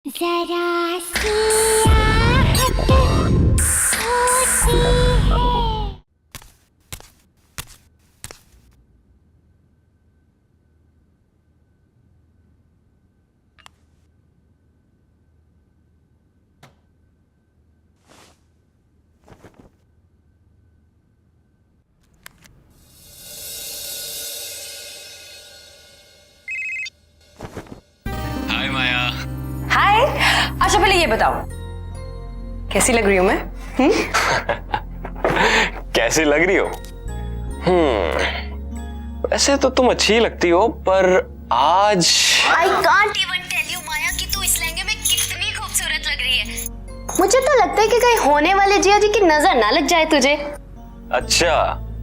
जरा सी आहट होती है। हाय माया। हाय। अच्छा पहले ये बताओ कैसी लग रही हूँ मैं? कैसी लग रही हो? वैसे तो तुम अच्छी ही लगती हो, पर आज I can't even tell you माया कि तू इस लहंगे में कितनी खूबसूरत लग रही है। मुझे तो लगता है कि कहीं होने वाले जिया जी की नजर ना लग जाए तुझे। अच्छा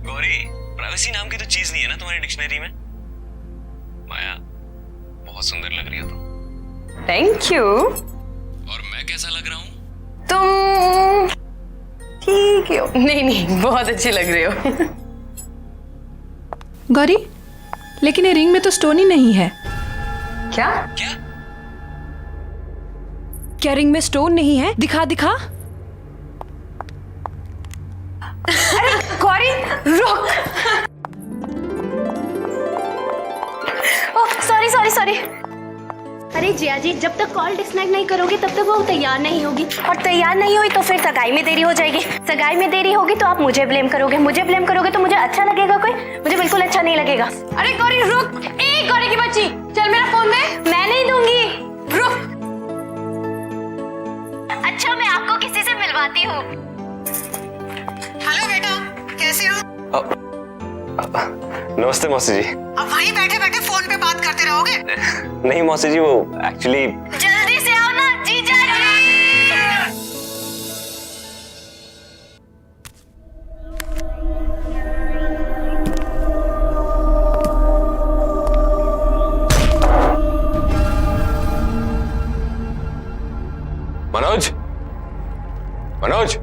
गौरी, प्राइवेसी नाम की तो चीज नहीं है ना तुम्हारी डिक्शनरी में। माया बहुत सुंदर लग रही हो तुम। Thank you. और मैं कैसा लग रहा हूँ? तुम ठीक हो। नहीं बहुत अच्छी लग रही हो। गौरी, लेकिन ये रिंग में तो स्टोन ही नहीं है। क्या? क्या? क्या रिंग में स्टोन नहीं है? दिखा दिखा। गौरी रुक। Oh sorry sorry sorry. अरे जिया जी, जब तक कॉल डिस्कनेक्ट नहीं करोगे तब तक वो तैयार नहीं होगी, और तैयार नहीं हुई तो फिर सगाई में देरी हो जाएगी। सगाई में देरी होगी तो आप मुझे ब्लेम करोगे, मुझे ब्लेम करोगे तो मुझे अच्छा लगेगा कोई? मुझे बिल्कुल अच्छा नहीं लगेगा। अरे गौरी रुक। ए गौरी की बच्ची, चल मेरा फोन दे। मैं नहीं दूंगी। रुक। अच्छा मैं आपको किसी से मिलवाती हूँ। हेलो बेटा, कैसे हो? नमस्ते मौसी जी। अब वहीं बैठे बैठे फोन पे बात करते रहोगे? नहीं मौसी जी, वो एक्चुअली जल्दी से आओ ना जीजा जी। मनोज, मनोज।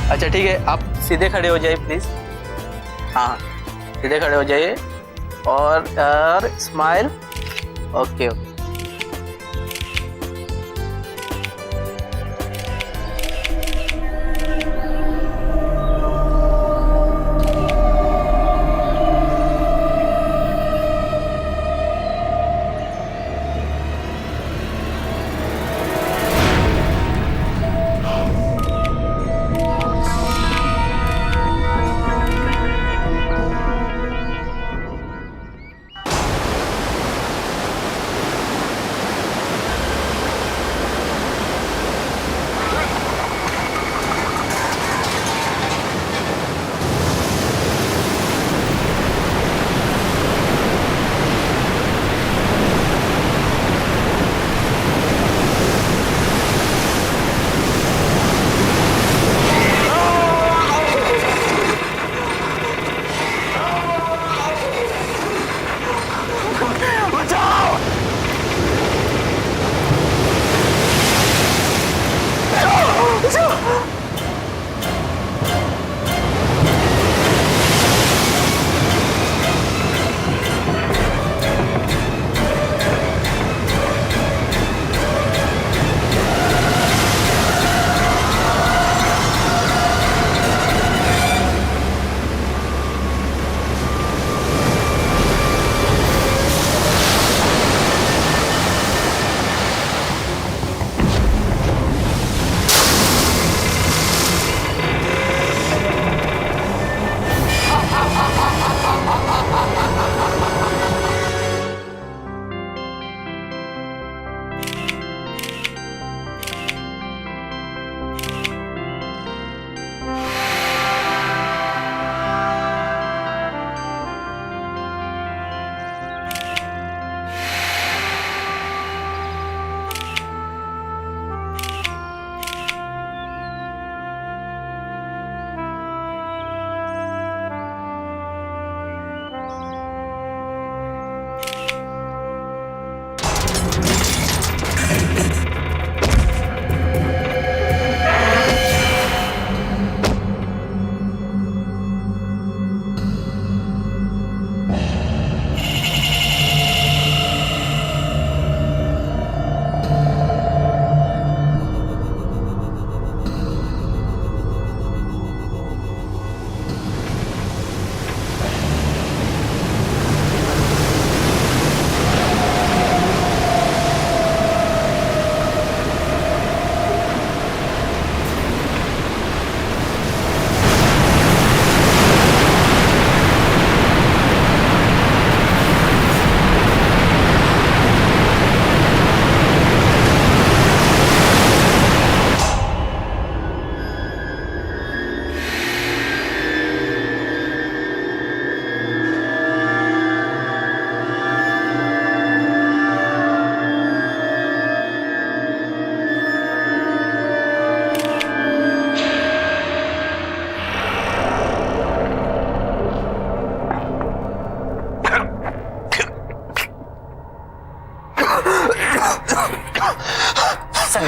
अच्छा ठीक है, आप सीधे खड़े हो जाइए प्लीज। हाँ सीधे खड़े हो जाइए और स्माइल। Okay okay.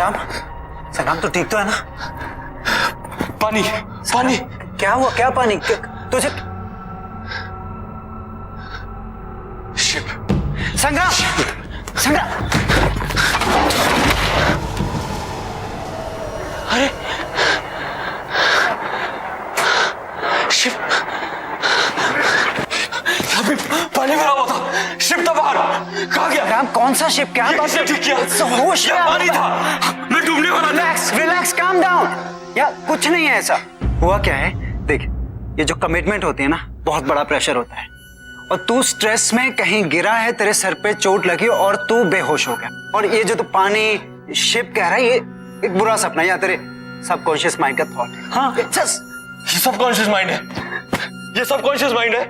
संग्राम, संग्राम तो ठीक तो है ना? पानी पानी। क्या हुआ? क्या पानी? तुझे शिप। संग्राम, संग्राम, अरे शिप, अभी पानी भरा हुआ था, शिप था बाहर, कहाँ गया? संग्राम कौन सा शिप? क्या ये किसने ठीक किया? होश में पानी था, मैं डूबने वाला था। Relax, relax, calm down. यार कुछ नहीं है ऐसा। हुआ क्या है, देख, ये जो कमिटमेंट होती है ना, बहुत बड़ा प्रेशर होता है, और तू स्ट्रेस में कहीं गिरा है, तेरे सर पे चोट लगी और तू बेहोश हो गया। और ये जो तू पानी शिप कह रहा है, ये एक बुरा सपना है या तेरे सबकॉन्शियस माइंड का थॉट है। हाँ, ये सबकॉन्शियस माइंड है, ये सबकॉन्शियस माइंड है,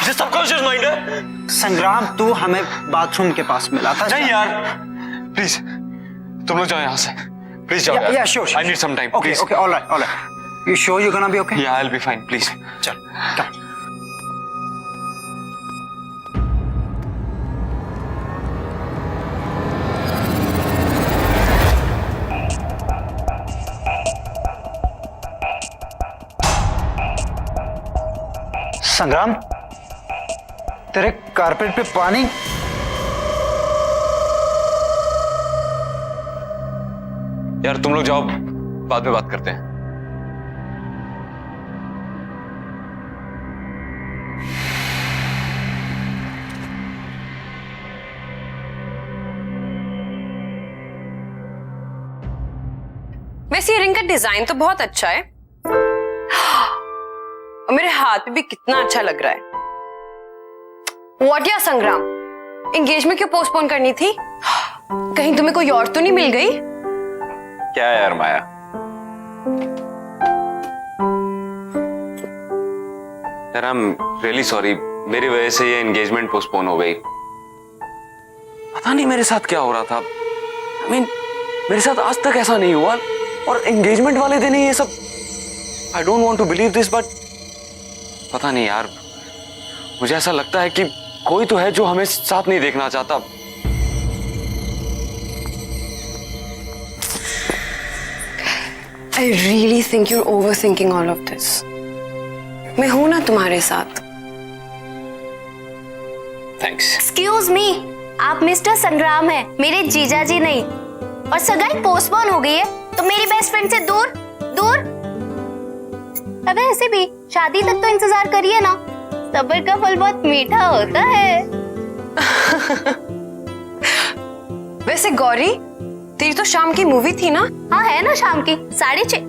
ये सबकॉन्शियस माइंड है। संग्राम, तू हमें बाथरूम के पास मिला था। नहीं यार, प्लीज तुम लोग जाओ यहाँ से, प्लीज जाओ यार। Yeah, sure. I need some time, Okay, please. okay, all right, all right. You sure you're gonna be okay? Yeah, I'll be fine, please. चल, come. संग्राम, तेरे कारपेट पे पानी। यार तुम लोग जाओ, बाद में बात करते हैं। वैसे ये रिंग का डिजाइन तो बहुत अच्छा है और मेरे हाथ पे भी कितना अच्छा लग रहा है। व्हाट या संग्राम, एंगेजमेंट क्यों पोस्टपोन करनी थी? कहीं तुम्हें कोई और तो नहीं मिल गई? क्या है यार माया, यार आई एम रियली सॉरी, मेरी वजह से ये एंगेजमेंट पोस्टपोन हो गई। पता नहीं मेरे साथ क्या हो रहा था। आई मीन मेरे साथ आज तक ऐसा नहीं हुआ, और एंगेजमेंट वाले दिन ही ये सब। I don't want to believe this, but पता नहीं यार, मुझे ऐसा लगता है कि कोई तो है जो हमें साथ नहीं देखना चाहता। I really think you're overthinking all of this. मैं हूं ना तुम्हारे साथ। थैंक्स। एक्सक्यूज मी, आप मिस्टर संग्राम हैं, मेरे जीजा जी नहीं। और सगाई पोस्टपोन हो गई है तो मेरी बेस्ट फ्रेंड से दूर दूर। अब ऐसे भी शादी तक तो इंतजार करिए ना, सब्र का फल बहुत मीठा होता है। वैसे गौरी, तेरी तो शाम की मूवी थी ना? हाँ है ना, शाम की 6:30।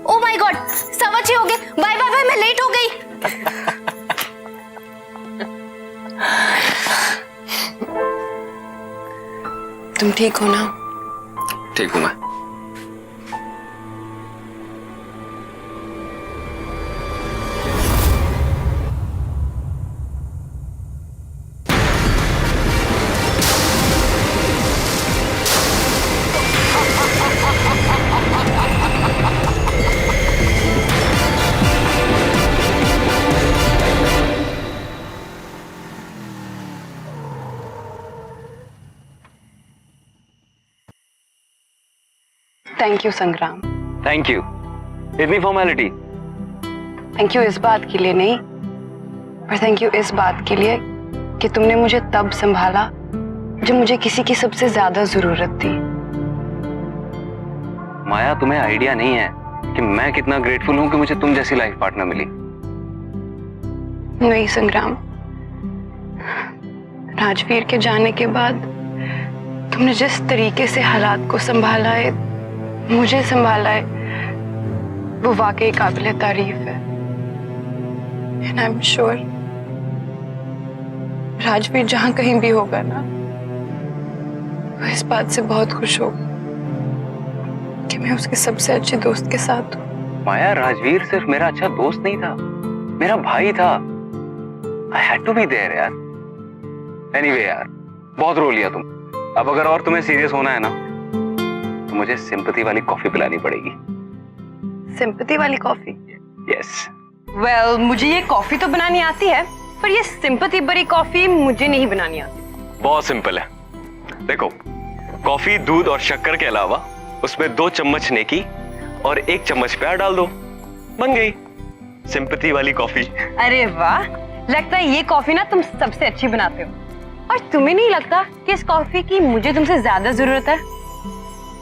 ओ माय गॉड, 6:15 हो गए। बाय बाय बाय, मैं लेट हो गई। तुम ठीक हो ना? ठीक हूं मैं। थैंक यू संग्राम। थैंक यू, इतनी फॉर्मेलिटी। थैंक यू इस बात के लिए नहीं, पर थैंक यू इस बात के लिए कि तुमने मुझे तब संभाला जब मुझे किसी की सबसे ज्यादा जरूरत थी। माया, तुम्हें आइडिया नहीं है कि मैं कितना ग्रेटफुल हूं कि मुझे तुम जैसी लाइफ पार्टनर मिली। नहीं संग्राम, राजवीर के जाने के बाद तुमने जिस तरीके से हालात को संभाला है, मुझे संभाला है, वो वाकई काबिले तारीफ है। And I am sure Rajveer जहां कहीं भी होगा ना, वो इस बात से बहुत खुश होगा कि मैं उसके सबसे अच्छे दोस्त के साथ हूँ। माया, राजवीर सिर्फ मेरा अच्छा दोस्त नहीं था, मेरा भाई था। I had to be there यार। Anyway यार, बहुत रो लिया तुम। अब अगर और तुम्हें सीरियस होना है ना, तो मुझे सिंपैथी वाली कॉफी पिलानी पड़ेगी। सिंपैथी वाली कॉफी? यस। वेल, मुझे ये कॉफी तो बनानी आती है, पर ये सिंपैथी भरी कॉफी मुझे नहीं बनानी आती। बहुत सिंपल है। देखो, कॉफी, दूध और शक्कर के अलावा उसमें 2 चम्मच नेकी और 1 चम्मच प्यार डाल दो, बन गई सिंपैथी वाली कॉफी। अरे वाह, लगता है ये कॉफी ना तुम सबसे अच्छी बनाते हो। और तुम्हें नहीं लगता कि इस कॉफी की मुझे तुमसे ज्यादा जरूरत है?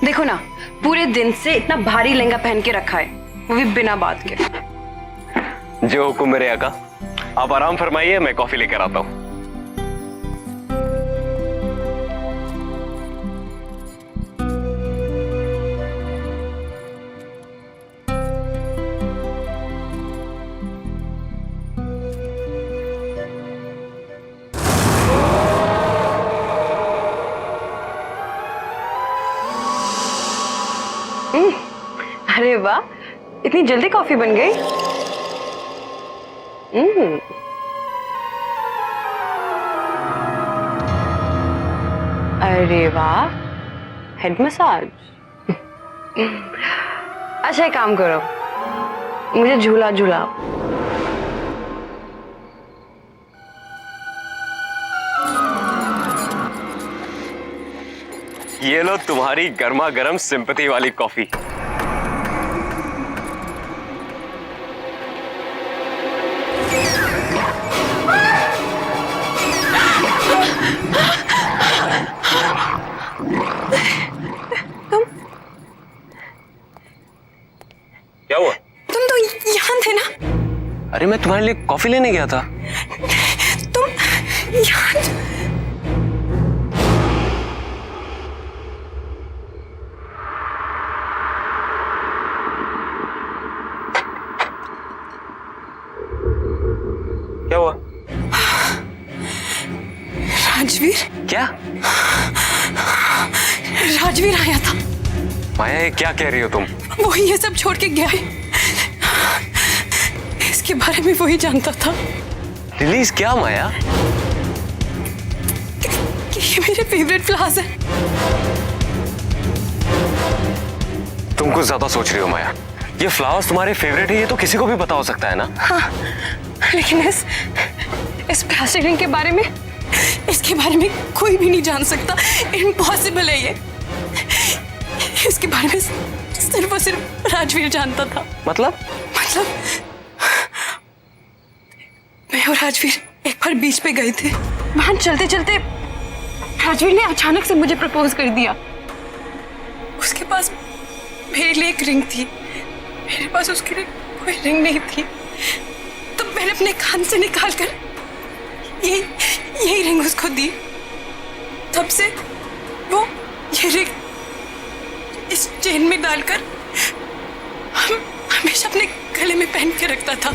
देखो ना, पूरे दिन से इतना भारी लहंगा पहन के रखा है, वो भी बिना बात के। जो हुक्म मेरे आका, आप आराम फरमाइए, मैं कॉफी लेकर आता हूँ। अरे वाह, इतनी जल्दी कॉफी बन गई। अरे वाह, हेड मसाज। अच्छा एक काम करो, मुझे झूला झूलाओ। ये लो तुम्हारी गर्मा गर्म सिंपैथी वाली कॉफी। क्या हुआ? तुम तो यहाँ थे ना? अरे मैं तुम्हारे लिए कॉफी लेने गया था। तुम यहाँ? क्या हुआ? राजवीर? क्या? राजवीर आया था। माया, ये क्या कह रही हो तुम? वो ये सब छोड़ के गया है। इसके बारे में वही जानता था रिलीज। क्या माया? कि ये मेरे फेवरेट फ्लावर्स है। तुम कुछ ज्यादा सोच रही हो माया। ये फ्लावर्स तुम्हारे फेवरेट है, ये तो किसी को भी पता हो सकता है ना। हाँ, लेकिन इस प्लास्टिक रिंग के बारे में, इसके बारे में कोई भी नहीं जान सकता। इम्पॉसिबल है ये। इसके बारे में सिर्फ और सिर्फ राजवीर जानता था। मतलब मैं और राजवीर एक बार बीच पे गए थे। वहां चलते चलते राजवीर ने अचानक से मुझे प्रपोज कर दिया। उसके पास मेरे लिए एक रिंग थी, मेरे पास उसके लिए कोई रिंग नहीं थी। तो मैंने अपने कान से निकालकर यही रिंग उसको दी। तब से वो ये रिंग इस चेन में डालकर हमेशा अपने गले में पहन के रखता था।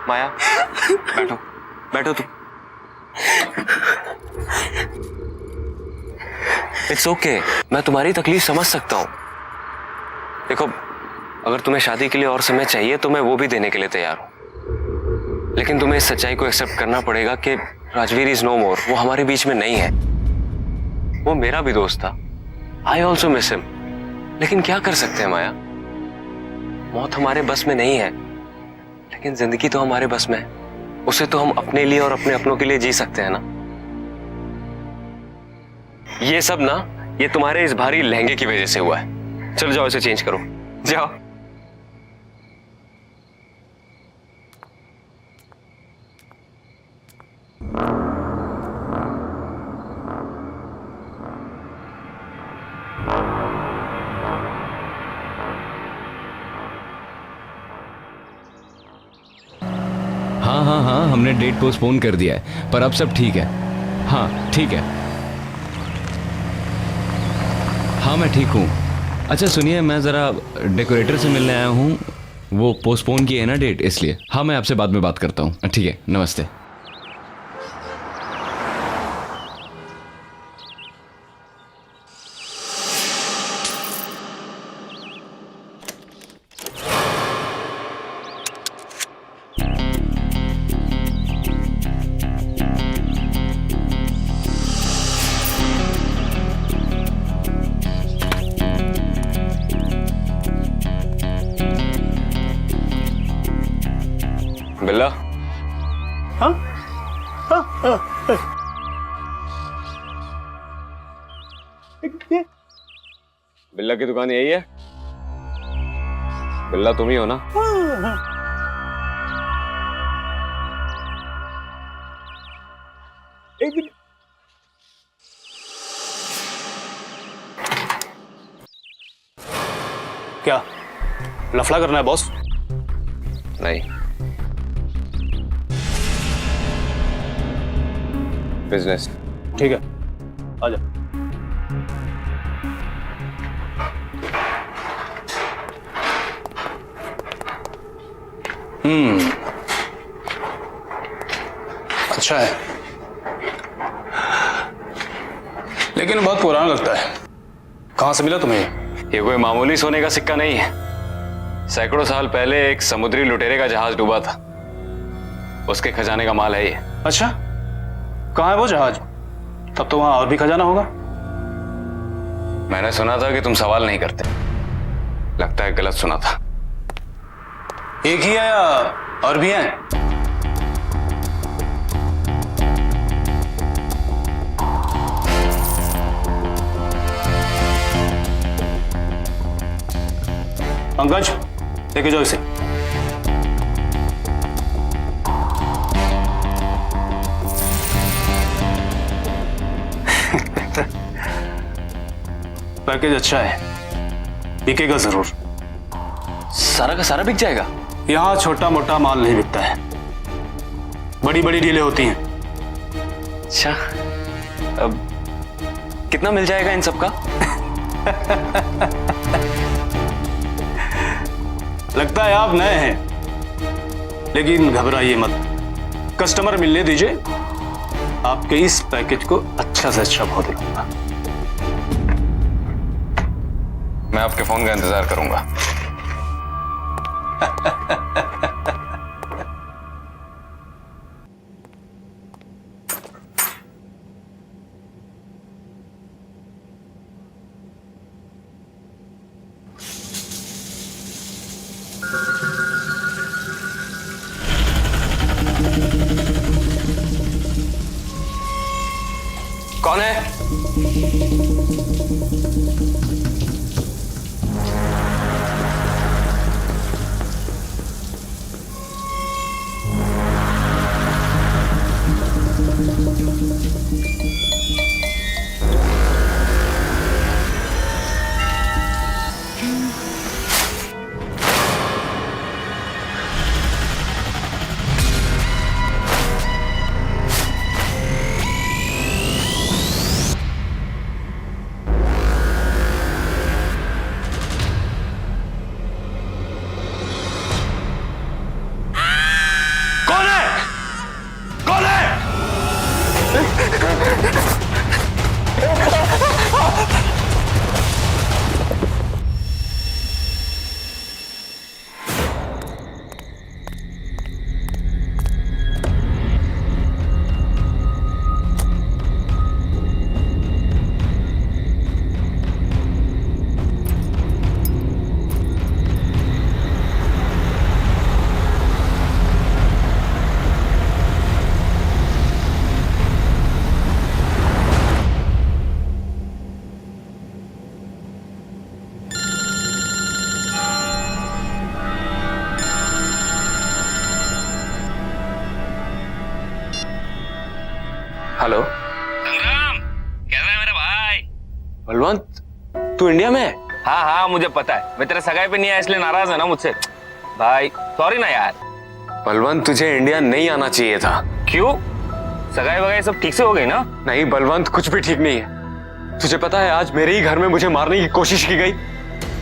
माया, बैठो बैठो तुम। इट्स ओके, मैं तुम्हारी तकलीफ समझ सकता हूँ। देखो, अगर तुम्हें शादी के लिए और समय चाहिए तो मैं वो भी देने के लिए तैयार हूँ, लेकिन तुम्हें इस सच्चाई को एक्सेप्ट करना पड़ेगा कि राजवीर इज नो मोर। वो हमारे बीच में नहीं है। वो मेरा भी दोस्त था। I also miss him. लेकिन क्या कर सकते हैं माया, मौत हमारे बस में नहीं है, लेकिन जिंदगी तो हमारे बस में है। उसे तो हम अपने लिए और अपने अपनों के लिए जी सकते हैं ना। ये सब ना, ये तुम्हारे इस भारी लहंगे की वजह से हुआ है। चलो जाओ, इसे चेंज करो, जाओ। हाँ, हमने डेट पोस्टपोन कर दिया है, पर अब सब ठीक है। हाँ ठीक है। हाँ मैं ठीक हूँ। अच्छा सुनिए, मैं ज़रा डेकोरेटर से मिलने आया हूँ। वो पोस्टपोन की है ना डेट, इसलिए। हाँ मैं आपसे बाद में बात करता हूँ। ठीक है, नमस्ते। बिल्ला, बिल्ला की दुकान यही है? बिल्ला तुम ही हो ना? क्या लफड़ा करना है बॉस? नहीं, बिजनेस। ठीक है, आ जा। अच्छा है, लेकिन बहुत पुराना लगता है। कहां से मिला तुम्हें? ये कोई मामूली सोने का सिक्का नहीं है। सैकड़ों साल पहले एक समुद्री लुटेरे का जहाज डूबा था, उसके खजाने का माल है ये। अच्छा, कहां है वो जहाज? तब तो वहां और भी खजाना होगा। मैंने सुना था कि तुम सवाल नहीं करते। लगता है गलत सुना था। एक ही है या और भी हैं? पंकज, लेके जाओ इसे। पैकेज अच्छा है, बिकेगा जरूर। सारा का सारा बिक जाएगा? यहां छोटा मोटा माल नहीं बिकता है, बड़ी बड़ी डीलें होती हैं। अच्छा, अब कितना मिल जाएगा इन सबका? लगता है आप नए हैं, लेकिन घबराइए मत। कस्टमर मिलने दीजिए, आपके इस पैकेज को अच्छा से अच्छा भाव दिलाऊंगा। मैं आपके फोन का इंतजार करूंगा। कौन है? हेलो संग्राम, कैसा है मेरा भाई? बलवंत, तू इंडिया में है? हाँ हाँ, मुझे पता है। मैं तेरे सगाई पे नहीं आया इसलिए नाराज है ना मुझसे। भाई सॉरी ना यार। बलवंत, तुझे इंडिया नहीं आना चाहिए था। क्यों? सगाई वगाई सब ठीक से हो गई ना? नहीं बलवंत, कुछ भी ठीक नहीं है। तुझे पता है आज मेरे ही घर में मुझे मारने की कोशिश की गई।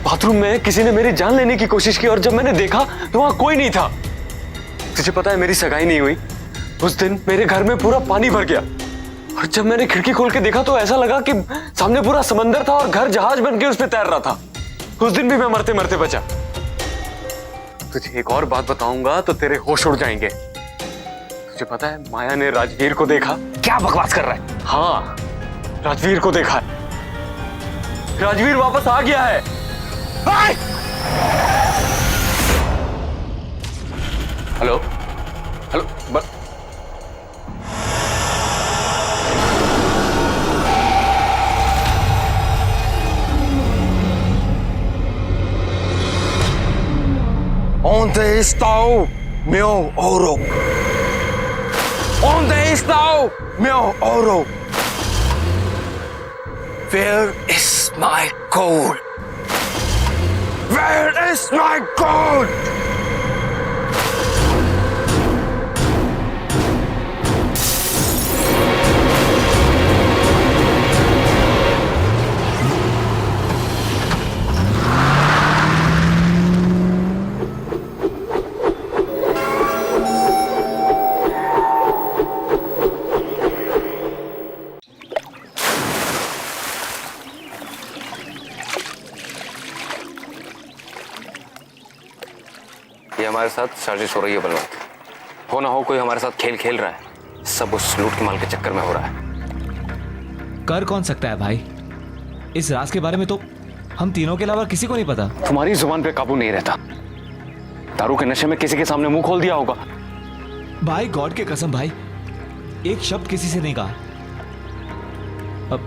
बाथरूम में किसी ने मेरी जान लेने की कोशिश की और जब मैंने देखा तो वहां कोई नहीं था। तुझे पता है मेरी सगाई नहीं हुई। उस दिन मेरे घर में पूरा पानी भर गया और जब मैंने खिड़की खोल के देखा तो ऐसा लगा कि सामने पूरा समंदर था और घर जहाज बन के उस पे तैर रहा था। उस दिन भी मैं मरते मरते बचा। तुझे एक और बात बताऊंगा तो तेरे होश उड़ जाएंगे। तुझे पता है माया ने राजवीर को देखा। क्या बकवास कर रहा है? हाँ, राजवीर को देखा है। राजवीर वापस आ गया है। Hello hello, Onde está o meu ouro? Onde está o meu ouro? Where is my gold? Where is my gold? ये हमारे साथ साजिश हो रही है बलवंत। हो ना हो कोई हमारे साथ खेल खेल रहा है। सब उस लूट के माल के चक्कर में हो रहा है। कर कौन सकता है भाई? इस राज के बारे में तो हम तीनों के अलावा किसी को नहीं पता। तुम्हारी जुबान पे काबू नहीं रहता। दारू के नशे में किसी के सामने मुंह खोल दिया होगा। भाई गॉड के कसम भाई, एक शब्द किसी से नहीं कहा। अब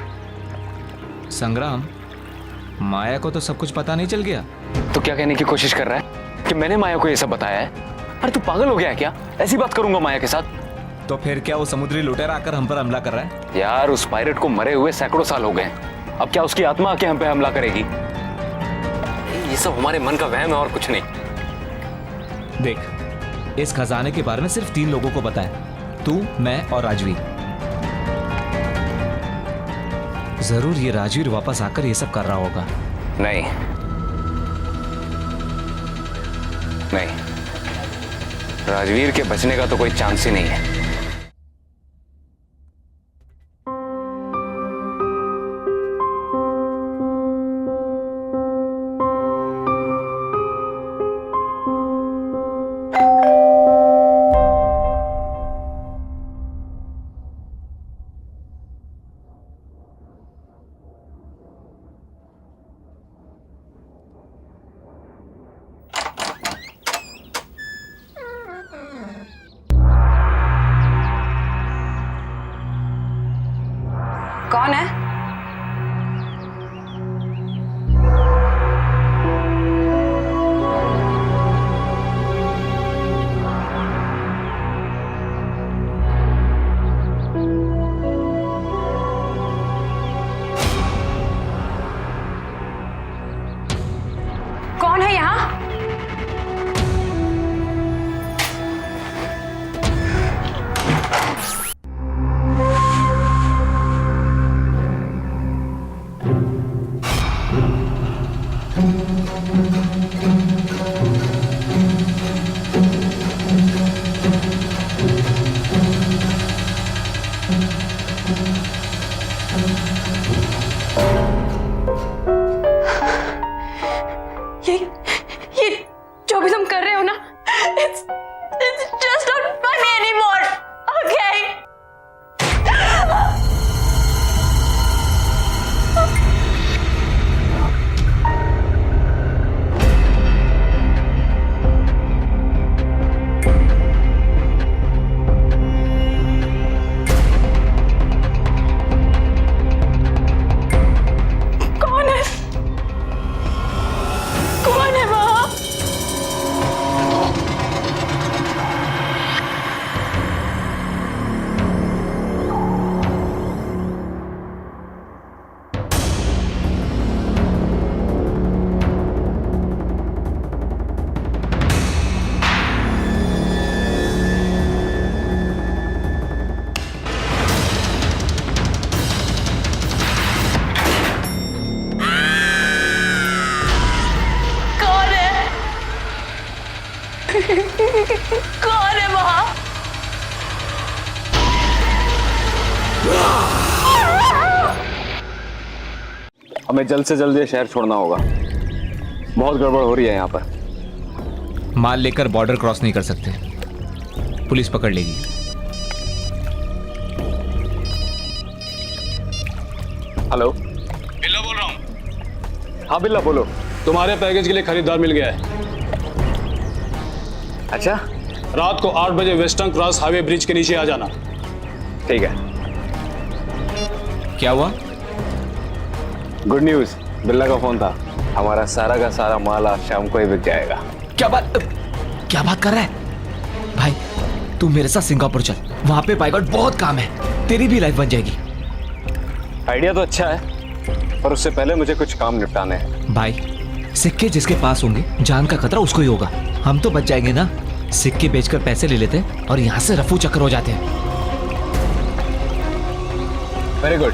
संग्राम, माया को तो सब कुछ पता नहीं चल गया? तो क्या कहने की कोशिश कर रहा है कि मैंने माया को ये सब बताया है? अरे तू पागल हो गया है क्या? ऐसी बात करूंगा माया के साथ? तो फिर क्या वो समुद्री लुटेरा आकर हम पर हमला कर रहा है? यार उस पायरेट को मरे हुए सैकड़ों साल हो गए। अब क्या उसकी आत्मा आके हम पे हमला करेगी? ये सब हमारे मन का वहम है और कुछ नहीं। देख, इस खजाने के बारे में सिर्फ 3 लोगों को पता है, तू, मैं और राजवीर। जरूर ये राजवीर वापस आकर ये सब कर रहा होगा। नहीं नहीं, राजवीर के बचने का तो कोई चांस ही नहीं है। कौन है? कौन है यहाँ? ये जो भी तुम कर रहे हो ना, it's just not funny anymore, okay? कौन है? कौन है वहाँ? कौन है? कौन है वहाँ? हमें जल्द से जल्द ये शहर छोड़ना होगा। बहुत गड़बड़ हो रही है यहाँ पर। माल लेकर बॉर्डर क्रॉस नहीं कर सकते, पुलिस पकड़ लेगी। हेलो, बिल्ला बोल रहा हूँ। हाँ बिल्ला बोलो। तुम्हारे पैकेज के लिए खरीदार मिल गया है। अच्छा, रात को 8 बजे वेस्टर्न क्रॉस हाईवे ब्रिज के नीचे आ जाना। ठीक है। क्या हुआ? गुड न्यूज, बिल्ला का फोन था। हमारा सारा का सारा माल आज शाम को ही बिक जाएगा। क्या बात? क्या बात कर रहा है भाई? तू मेरे साथ सिंगापुर चल, वहां पे बाय गॉड बहुत काम है, तेरी भी लाइफ बन जाएगी। आइडिया तो अच्छा है, पर उससे पहले मुझे कुछ काम निपटाने हैं। भाई सिक्के जिसके पास होंगे, जान का खतरा उसको ही होगा। हम तो बच जाएंगे ना, सिक्के बेचकर पैसे ले लेते हैं और यहाँ से रफू चक्कर हो जाते हैं। वेरी गुड,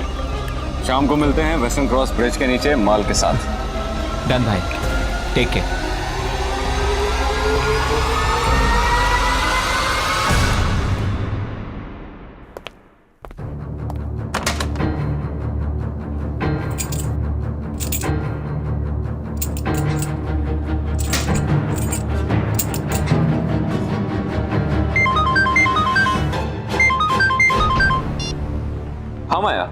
शाम को मिलते हैं वेस्टर्न क्रॉस ब्रिज के नीचे माल के साथ। डन भाई, टेक केयर। हाँ माया,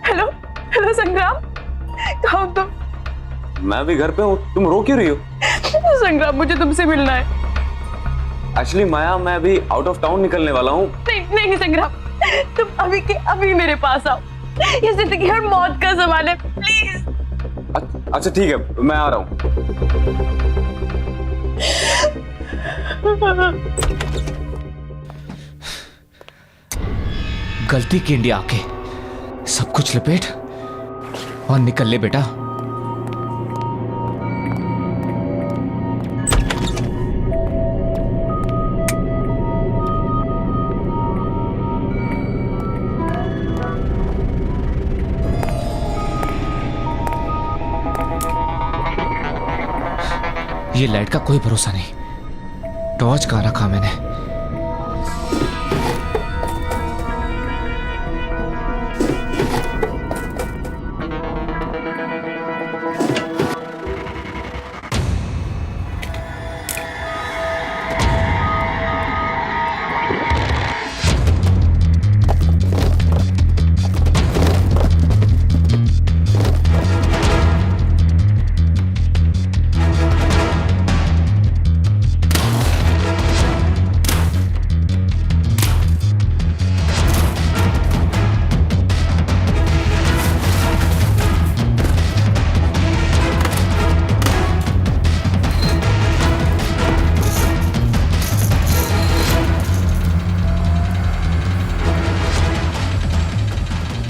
हेलो हेलो संग्राम, कहाँ हो तुम? मैं भी घर पे हूँ। तुम रो क्यों रही हो? संग्राम मुझे तुमसे मिलना है। एक्चुअली माया, मैं अभी आउट ऑफ टाउन निकलने वाला हूँ। नहीं नहीं संग्राम, तुम अभी के अभी मेरे पास आओ। ये जिंदगी और मौत का सवाल है, प्लीज। अच्छा ठीक है, मैं आ रहा हूँ। गलती की इंडिया आके सब कुछ लपेट और निकल ले बेटा। ये लाइट का कोई भरोसा नहीं। टॉर्च कहाँ रखा मैंने?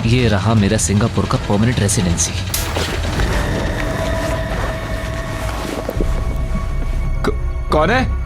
ये रहा मेरा सिंगापुर का परमानेंट रेसिडेंसी। कौन है?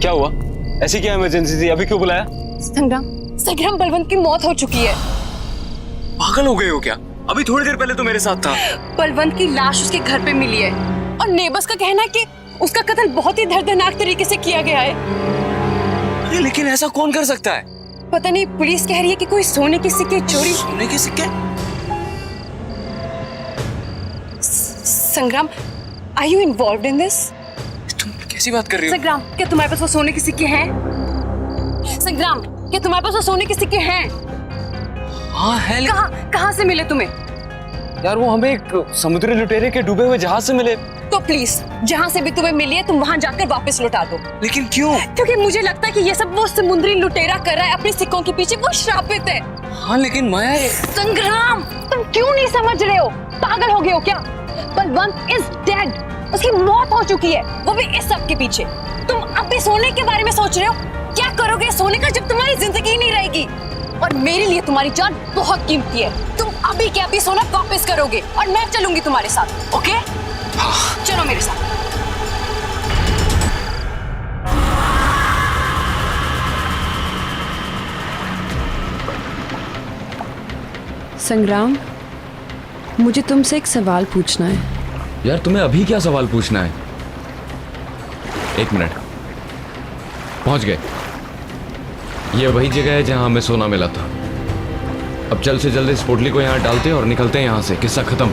क्या हुआ? ऐसी क्या इमरजेंसी थी? अभी क्यों बुलाया? संग्राम बलवंत की मौत हो चुकी है। पागल हो गए हो क्या? अभी थोड़ी देर पहले तो मेरे साथ था। बलवंत की लाश उसके घर पे मिली है और नेबर्स का कहना है कि उसका कत्ल बहुत ही दर्दनाक तरीके से किया गया है। अरे लेकिन ऐसा कौन कर सकता है? पता नहीं, पुलिस कह रही है कि कोई सोने के सिक्के चोरी। सोने के सिक्के? संग्राम, are you involved in this? तुम कैसी बात कर रही हो? संग्राम, क्या तुम्हारे पास वो सोने के सिक्के हैं? संग्राम, क्या तुम्हारे पास वो सोने के सिक्के हैं? हाँ है। कहाँ से मिले तुम्हें? यार वो हमें एक समुद्री लुटेरे के डूबे हुए जहाज से मिले। तो प्लीज जहाँ से भी तुम्हें मिली है तुम वहाँ जाकर वापस लौटा दो। लेकिन क्यों? क्योंकि मुझे लगता है कि ये सब वो समुद्री लुटेरा कर रहा है अपने सिक्कों के पीछे, वो श्रापित है। हाँ लेकिन माया संग्राम, तुम क्यों नहीं समझ रहे हो? पागल हो गए हो क्या? बलवंत इज डेड, उसकी मौत हो चुकी है, वो भी इस सब के पीछे। तुम अब भी सोने के बारे में सोच रहे हो? क्या करोगे सोने का जब तुम्हारी जिंदगी नहीं रहेगी? और मेरे लिए तुम्हारी जान बहुत कीमती है। तुम अभी के अभी सोना वापस करोगे और मैं चलूंगी तुम्हारे साथ, ओके? चलो मेरे साथ। संग्राम, मुझे तुमसे एक सवाल पूछना है। यार तुम्हें अभी क्या सवाल पूछना है? एक मिनट, पहुंच गए। ये वही जगह है जहां हमें सोना मिला था। अब जल्द से जल्द इस पोटली को यहाँ डालते हैं और निकलते हैं यहाँ से। किस्सा खत्म।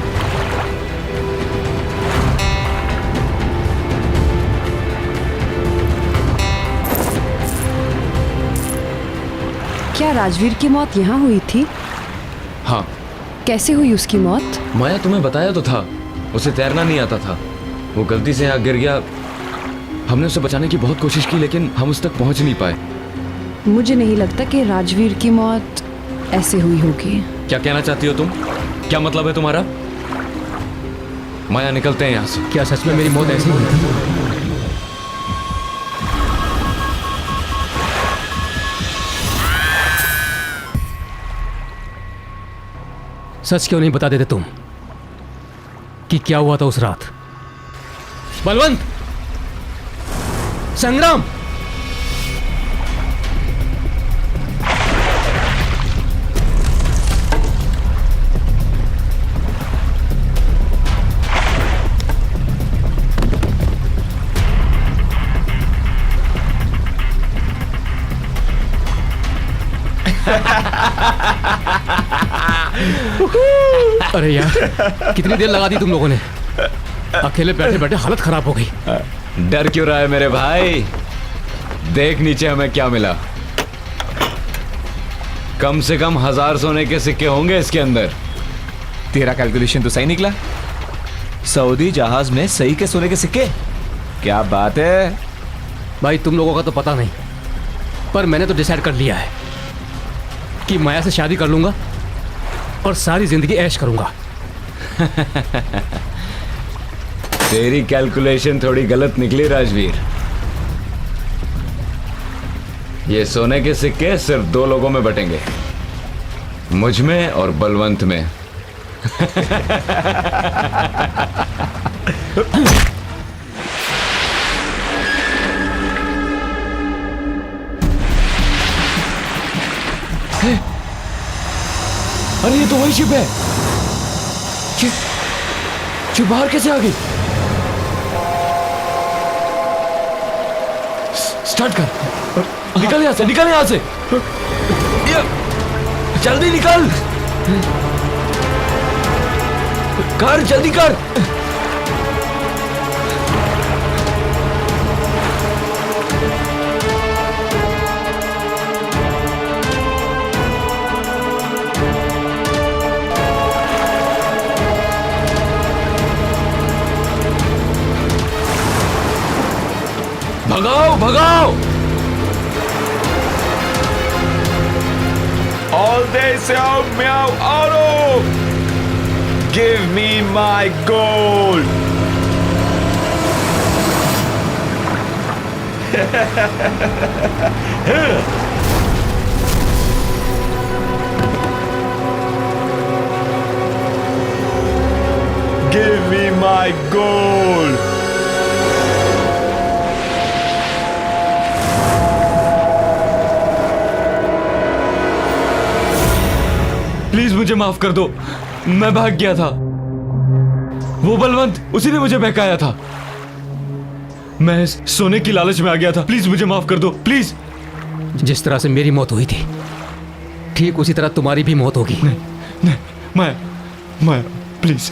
क्या राजवीर की मौत यहाँ हुई थी? हाँ। कैसे हुई उसकी मौत? माया तुम्हें बताया तो था, उसे तैरना नहीं आता था, वो गलती से यहाँ गिर गया। हमने उसे बचाने की बहुत कोशिश की लेकिन हम उस तक पहुंच नहीं पाए। मुझे नहीं लगता कि राजवीर की मौत ऐसे हुई होगी। क्या कहना चाहती हो तुम? क्या मतलब है तुम्हारा? माया निकलते हैं यहाँ से। क्या सच में मेरी मौत ऐसी हुई? सच क्यों नहीं बता देते तुम कि क्या हुआ था उस रात? बलवंत, संग्राम, अरे यार कितनी देर लगा दी तुम लोगों ने? अकेले बैठे बैठे हालत खराब हो गई। डर क्यों रहा है मेरे भाई? देख नीचे हमें क्या मिला। कम से कम 1000 सोने के सिक्के होंगे इसके अंदर। तेरा कैलकुलेशन तो सही निकला। सऊदी जहाज में सही के सोने के सिक्के? क्या बात है भाई, तुम लोगों का तो पता नहीं, पर मैंने तो डिसाइड कर लिया है कि माया से शादी कर लूंगा और सारी जिंदगी ऐश करूंगा। तेरी कैलकुलेशन थोड़ी गलत निकली राजवीर। ये सोने के सिक्के सिर्फ 2 लोगों में बटेंगे, मुझ में और बलवंत में। अरे ये तो वही शिप है। ये बाहर कैसे आ गई? स्टार्ट कर। निकल यहां से, निकल यहां से। जल्दी निकल। कर, जल्दी कर। भगाओ भगाओ। All day Xiao Miao Auto! Give me my gold! Give me my gold! Please मुझे माफ कर दो, मैं भाग गया था। वो बलवंत, उसी ने मुझे बहकाया था। मैं सोने की लालच में आ गया था। प्लीज मुझे माफ कर दो, प्लीज। जिस तरह से मेरी मौत हुई थी, ठीक उसी तरह तुम्हारी भी मौत होगी। नहीं, माया, माया, प्लीज,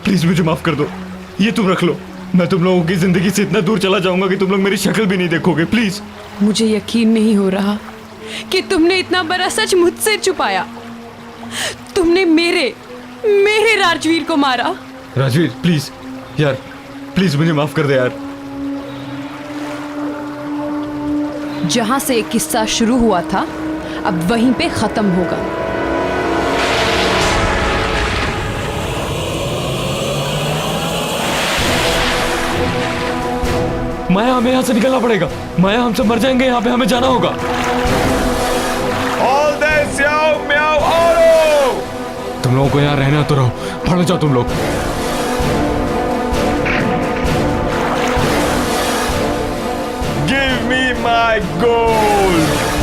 प्लीज मुझे माफ कर दो। ये तुम रख लो। मैं तुम लोगों की जिंदगी से इतना दूर चला जाऊंगा कि तुम लोग मेरी शक्ल भी नहीं देखोगे। प्लीज। मुझे यकीन नहीं हो रहा कि तुमने इतना बड़ा सच मुझसे छुपाया। तुमने मेरे राजवीर को मारा। राजवीर प्लीज यार, प्लीज मुझे माफ कर दे यार। जहां से एक किस्सा शुरू हुआ था अब वहीं पे खत्म होगा। माया, हमें यहाँ से निकलना पड़ेगा। माया, हम सब मर जाएंगे यहाँ पे, हमें जाना होगा। तुम लोगों को यहाँ रहना तो रहो, पढ़ जाओ तुम लोग। Give me my gold!